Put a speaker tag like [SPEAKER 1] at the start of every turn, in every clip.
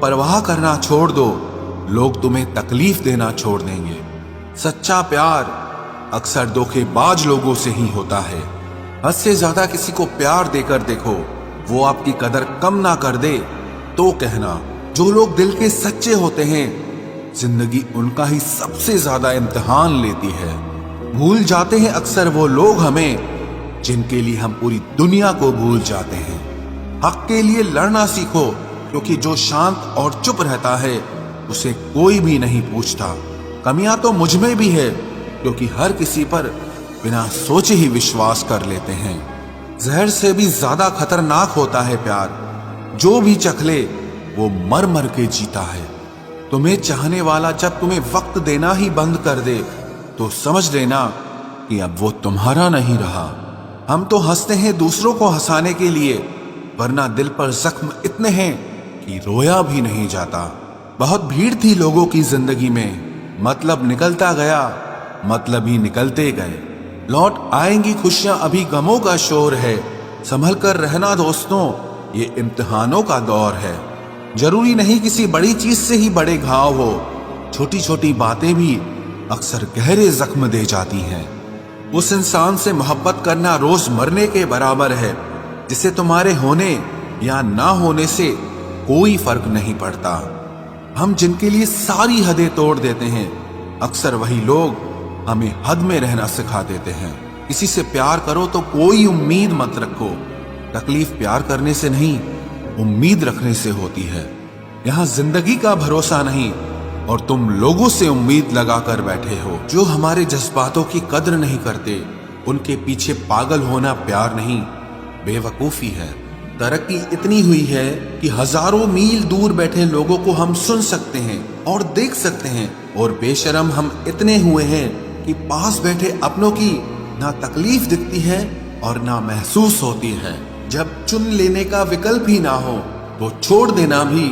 [SPEAKER 1] परवाह करना छोड़ दो, लोग तुम्हें तकलीफ देना छोड़ देंगे। सच्चा प्यार अक्सर धोखेबाज लोगों से ही होता है। हद से ज्यादा किसी को प्यार देकर देखो, वो आपकी कदर कम ना कर दे तो कहना। जो लोग दिल के सच्चे होते हैं, जिंदगी उनका ही सबसे ज्यादा इम्तिहान लेती है। भूल जाते हैं अक्सर वो लोग हमें जिनके लिए हम पूरी दुनिया को भूल जाते हैं। हक के लिए लड़ना सीखो, क्योंकि जो शांत और चुप रहता है उसे कोई भी नहीं पूछता। कमियां तो मुझ में भी है, क्योंकि हर किसी पर बिना सोचे ही विश्वास कर लेते हैं। जहर से भी ज्यादा खतरनाक होता है प्यार, जो भी चख ले वो मर मर के जीता है। तुम्हें चाहने वाला जब तुम्हें वक्त देना ही बंद कर दे, तो समझ लेना कि अब वो तुम्हारा नहीं रहा। हम तो हंसते हैं दूसरों को हंसाने के लिए, वरना दिल पर जख्म इतने हैं कि रोया भी नहीं जाता। बहुत भीड़ थी लोगों की जिंदगी में, मतलब निकलता गया, मतलब ही निकलते गए। लौट आएंगी खुशियां, अभी गमों का शोर है। संभल कर रहना दोस्तों, ये इम्तिहानों का दौर है। जरूरी नहीं किसी बड़ी चीज से ही बड़े घाव हो, छोटी छोटी बातें भी अक्सर गहरे जख्म दे जाती हैं। उस इंसान से मोहब्बत करना रोज मरने के बराबर है, जिसे तुम्हारे होने या ना होने से कोई फर्क नहीं पड़ता। हम जिनके लिए सारी हदें तोड़ देते हैं, अक्सर वही लोग हमें हद में रहना सिखा देते हैं। किसी से प्यार करो तो कोई उम्मीद मत रखो। तकलीफ प्यार करने से नहीं, उम्मीद रखने से होती है। यहाँ जिंदगी का भरोसा नहीं, और तुम लोगों से उम्मीद लगा कर बैठे हो जो हमारे जज्बातों की कद्र नहीं करते। उनके पीछे पागल होना प्यार नहीं, बेवकूफी है। तरक्की इतनी हुई है कि हजारों मील दूर बैठे लोगों को हम सुन सकते हैं और देख सकते हैं, और बेशरम हम इतने हुए हैं कि पास बैठे अपनों की ना तकलीफ दिखती है और ना महसूस होती है। जब चुन लेने का विकल्प ही ना हो, तो छोड़ देना भी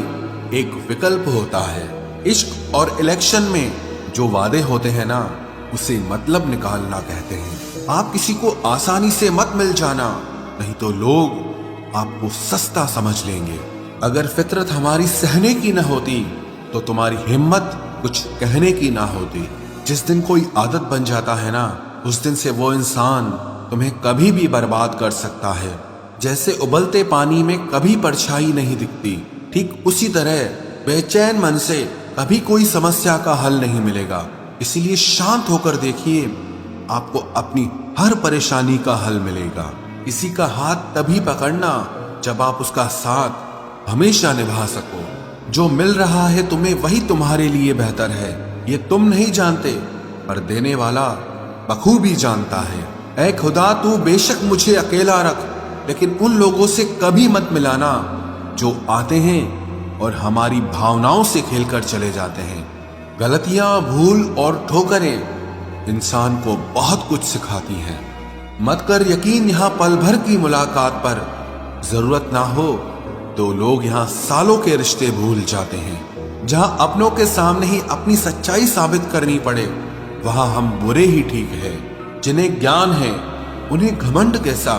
[SPEAKER 1] एक विकल्प होता है। इश्क और इलेक्शन में जो वादे होते हैं ना, उसे मतलब निकालना कहते हैं। आप किसी को आसानी से मत मिल जाना, नहीं तो लोग आपको सस्ता समझ लेंगे। अगर फितरत हमारी सहने की न होती, तो तुम्हारी हिम्मत कुछ कहने की ना होती। जिस दिन कोई आदत बन जाता है ना, उस दिन से वो इंसान तुम्हें कभी भी बर्बाद कर सकता है। जैसे उबलते पानी में कभी परछाई नहीं दिखती, ठीक उसी तरह बेचैन मन से कभी कोई समस्या का हल नहीं मिलेगा। इसीलिए शांत होकर देखिए, आपको अपनी हर परेशानी का हल मिलेगा। किसी का हाथ तभी पकड़ना जब आप उसका साथ हमेशा निभा सको। जो मिल रहा है तुम्हें, वही तुम्हारे लिए बेहतर है। ये तुम नहीं जानते, पर देने वाला बखूबी जानता है। ऐ खुदा, तू बेशक मुझे अकेला रख, लेकिन उन लोगों से कभी मत मिलाना जो आते हैं और हमारी भावनाओं से खेलकर चले जाते हैं। गलतियां, भूल और ठोकरें इंसान को बहुत कुछ सिखाती हैं। मत कर यकीन यहाँ पल भर की मुलाकात पर, जरूरत ना हो तो लोग यहाँ सालों के रिश्ते भूल जाते हैं। जहां अपनों के सामने ही अपनी सच्चाई साबित करनी पड़े, वहां हम बुरे ही ठीक है। जिन्हें ज्ञान है उन्हें घमंड कैसा,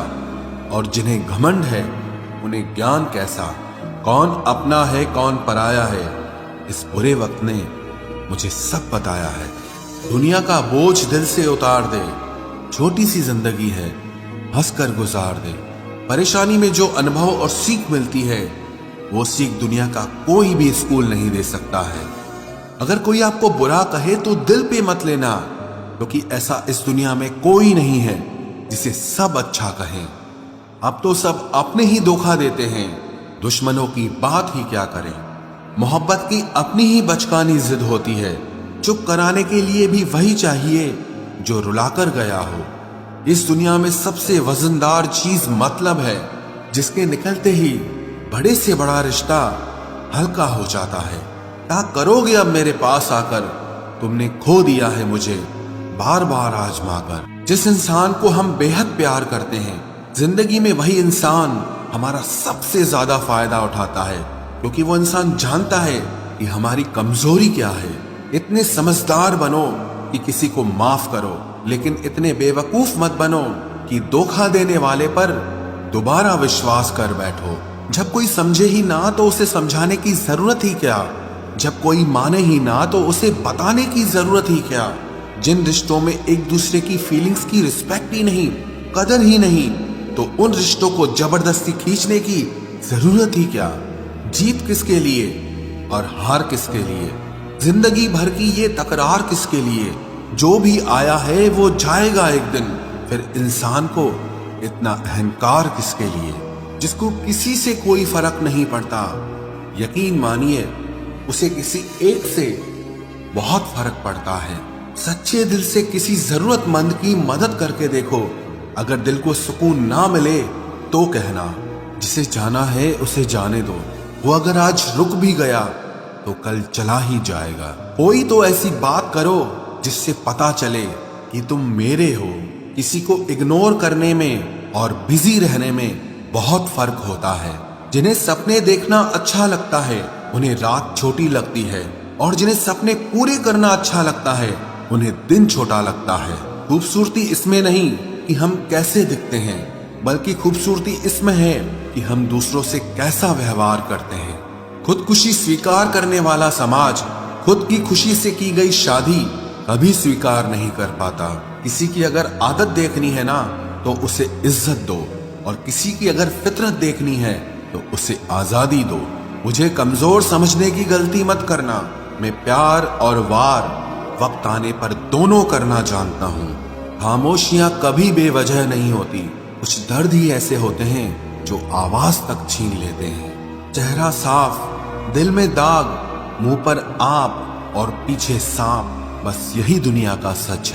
[SPEAKER 1] और जिन्हें घमंड है उन्हें ज्ञान कैसा। कौन अपना है कौन पराया है, इस बुरे वक्त ने मुझे सब बताया है। दुनिया का बोझ दिल से उतार दे, छोटी सी जिंदगी है, हंसकर गुजार दे। परेशानी में जो अनुभव और सीख मिलती है, वो सीख दुनिया का कोई भी स्कूल नहीं दे सकता है। अगर कोई आपको बुरा कहे तो दिल पे मत लेना, क्योंकि ऐसा इस दुनिया में कोई नहीं है जिसे सब अच्छा कहें। अब तो सब अपने ही धोखा देते हैं, दुश्मनों की बात ही क्या करें। मोहब्बत की अपनी ही बचकानी जिद होती है, चुप कराने के लिए भी वही चाहिए जो रुलाकर गया हो। इस दुनिया में सबसे वजनदार चीज मतलब है, जिसके निकलते ही बड़े से बड़ा रिश्ता हल्का हो जाता है। क्या करोगे अब मेरे पास आकर, तुमने खो दिया है मुझे बार बार आजमा कर। जिस इंसान को हम बेहद प्यार करते हैं, जिंदगी में वही इंसान हमारा सबसे ज्यादा फायदा उठाता है, क्योंकि वो इंसान जानता है कि हमारी कमजोरी क्या है। इतने समझदार बनो कि किसी को माफ करो, लेकिन इतने बेवकूफ मत बनो कि धोखा देने वाले पर दोबारा विश्वास कर बैठो। जब कोई समझे ही ना तो उसे समझाने की जरूरत ही क्या। जब कोई माने ही ना तो उसे बताने की जरूरत ही क्या। जिन रिश्तों में एक दूसरे की फीलिंग्स की रिस्पेक्ट ही नहीं, कदर ही नहीं, तो उन रिश्तों को जबरदस्ती खींचने की जरूरत ही क्या। जीत किसके लिए और हार किसके लिए, जिंदगी भर की ये तकरार किसके लिए। जो भी आया है वो जाएगा एक दिन, फिर इंसान को इतना अहंकार किसके लिए, जिसको किसी से कोई फर्क नहीं पड़ता। यकीन मानिए उसे किसी एक से बहुत फर्क पड़ता है। सच्चे दिल से किसी जरूरतमंद की मदद करके देखो। अगर दिल को सुकून ना मिले तो कहना, जिसे जाना है उसे जाने दो। वो अगर आज रुक भी गया तो कल चला ही जाएगा। कोई तो ऐसी बात करो जिससे पता चले कि तुम मेरे हो। किसी को इग्नोर करने में और बिजी रहने में बहुत फर्क होता है। जिन्हें सपने देखना अच्छा लगता है उन्हें रात छोटी लगती है, और जिन्हें सपने पूरे करना अच्छा लगता है उन्हें दिन छोटा लगता है। खूबसूरती इसमें नहीं कि हम कैसे दिखते हैं, बल्कि खूबसूरती इसमें है कि हम दूसरों से कैसा व्यवहार करते हैं। खुदकुशी स्वीकार करने वाला समाज खुद की खुशी से की गई शादी कभी स्वीकार नहीं कर पाता। किसी की अगर आदत देखनी है ना तो उसे इज्जत दो, और किसी की अगर फितरत देखनी है तो उसे आजादी दो। मुझे कमजोर समझने की गलती मत करना। मैं प्यार और वार वक्त आने पर दोनों करना जानता हूँ। खामोशियां कभी बेवजह नहीं होती। कुछ दर्द ही ऐसे होते हैं जो आवाज तक छीन लेते हैं। चेहरा साफ, दिल में दाग, मुंह पर आप और पीछे सांप, बस यही दुनिया का सच है।